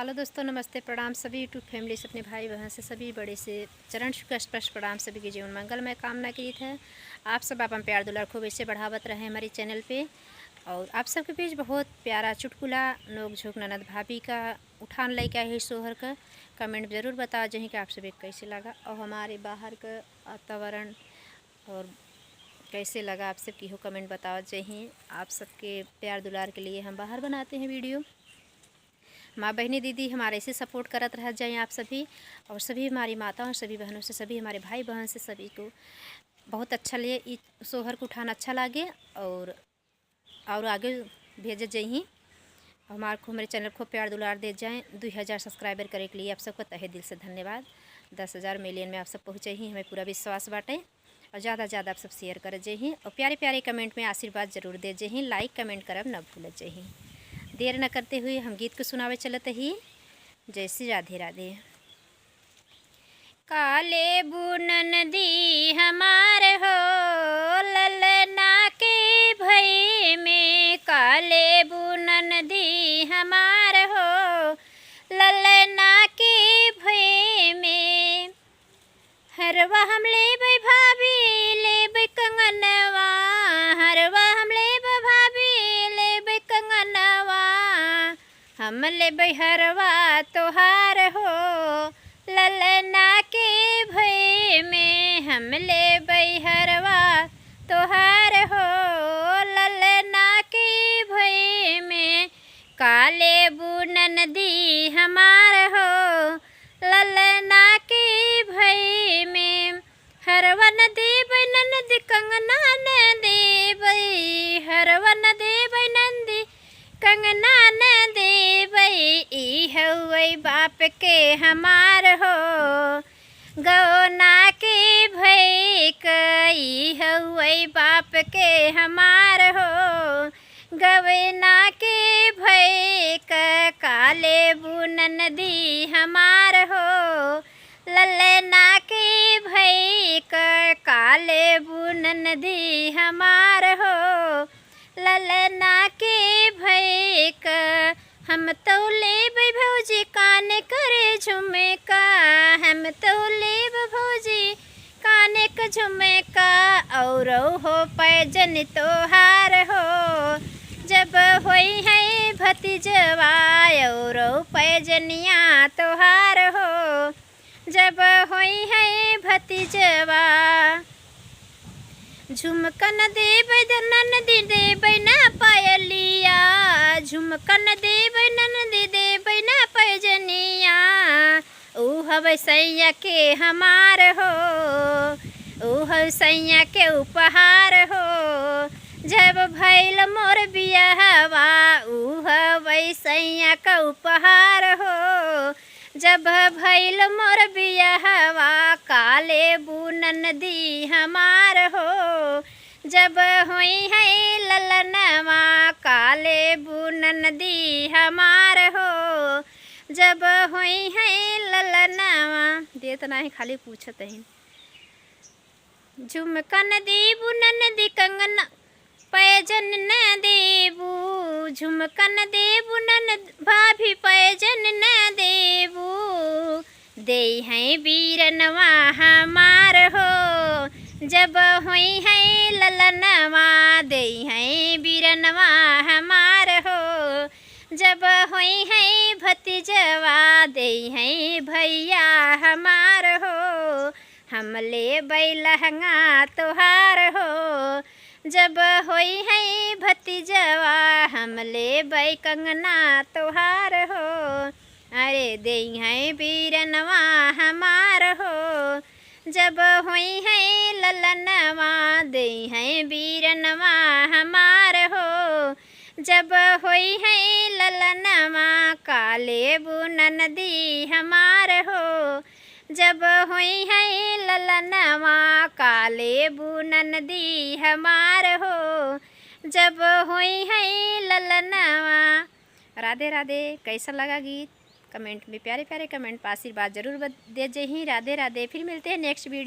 Hello दोस्तों, नमस्ते, प्रणाम सभी यूट्यूब फैमिली से, अपने भाई बहन से सभी बड़े से चरण छू स्पर्श प्रणाम। सभी के जीवन मंगलमय कामना की है। आप सब अपन प्यार दुलार खूब ऐसे बढ़ावत रहे हमारे चैनल पे। और आप सबके बीच बहुत प्यारा चुटकुला नोक झोंक ननद भाभी का उठान लेके आए सोहर का कमेंट ज़रूर बताओ जहीं कि आप सभी कैसे लगा और हमारे बाहर का वातावरण और कैसे लगा आप सब की हो कमेंट बताओ जहीं। आप सबके प्यार दुलार के लिए हम बाहर बनाते हैं वीडियो। माँ बहनी दीदी हमारे ऐसे सपोर्ट करत रह जाएं आप सभी, और सभी हमारी माताओं सभी बहनों से, सभी हमारे भाई बहन से, सभी को बहुत अच्छा लगे, सोहर को उठाना अच्छा लगे और आगे भेजे जाइए। हमारे चैनल को प्यार दुलार दे जाएं। 2000 सब्सक्राइबर करे के लिए आप सबको तहे दिल से धन्यवाद। 10,000 मिलियन में आप सब पहुँचे ही हमें पूरा विश्वास बाटे और ज़्यादा से ज़्यादा आप सब शेयर कर जाइए और प्यारे प्यारे कमेंट में आशीर्वाद जरूर दे जाइए। लाइक कमेंट करब न भूल जाइए। देर न करते हुए हम गीत को सुनावे चलते ही। जय श्री राधे राधे। काले बुनन दी हमार हो ललना के भई में, काले बुनन दी हमार हो ललना के भई में। हरवा हम लेबै भाभी लेबै कंगनवा, हरवा हम लेबै भाभी लेबै कंगनवा, हम लेबै हरवा तोहार हो ललना के भई में, हम लेबै हरवा तोहार हो ललना के भई में। काले बुनन दी हमार हो ललना के भई में, हरवा न देबै ननद कंगना न देबै, हरवा न देबै नंदी कंगना न देबै। ई हउै बाप के हमार हो गौना के भई कई, हउै बाप के हमार हो गवना के भई क। काले बुनन दी हमार हो ललना के भई क, काले बुनन दी हमार हो ललना के भई क। हम तो लेबै भौजी काने करे झुमका, हम तो लेब भौजी काने का झुमका, और हो पैजन तोहार हो जब होई है भतीजवा, और पैजनिया तोहार हो जब होई है भतीजवा। झुमकन देबै ननदी देबै ना पायलिया, झुमकन देबै ननदी देबै ना पैजनिया, ऊ हवै सैया के हमार हो, ऊ हवै सैया के उपहार हो जब भैल मोर बियाहवा, ऊ हवै सैया का उपहार हो जब भैल मोर बियाहवा। काले बुनन दी हमार हो जब होई है ललनवा, काले बुनन दी हमार हो जब होई है ललनवा। देत नहीं खाली पूछत है। झुमकन दी बुनन दी कंगना पैजन न देबू, झुमकन देबू नन भाभी पैजन न देबू, दे हैं बीरनवा हमार हो जब होई है ललनवा, दे हैं बीरनवा हमार हो जब होई है भतीजवा, दे हैं भैया हमार हो हम लेबै लहंगा तोहार हो जब होई है भतीजवा, हम लेबै कंगना तोहार हो। अरे दे हैं बीरनवा हमार हो जब होई है ललनवा, दे हैं बीरनवा हमार हो जब होई है ललनवा। काले बुनन दी हमार हो जब होई है ललनवा, काले बुनन दी हमार हो जब होई है ललनवा। राधे राधे। कैसा लगा गीत कमेंट में प्यारे प्यारे कमेंट पर आशीर्वाद जरूर दे जाइए। राधे राधे। फिर मिलते हैं नेक्स्ट वीडियो।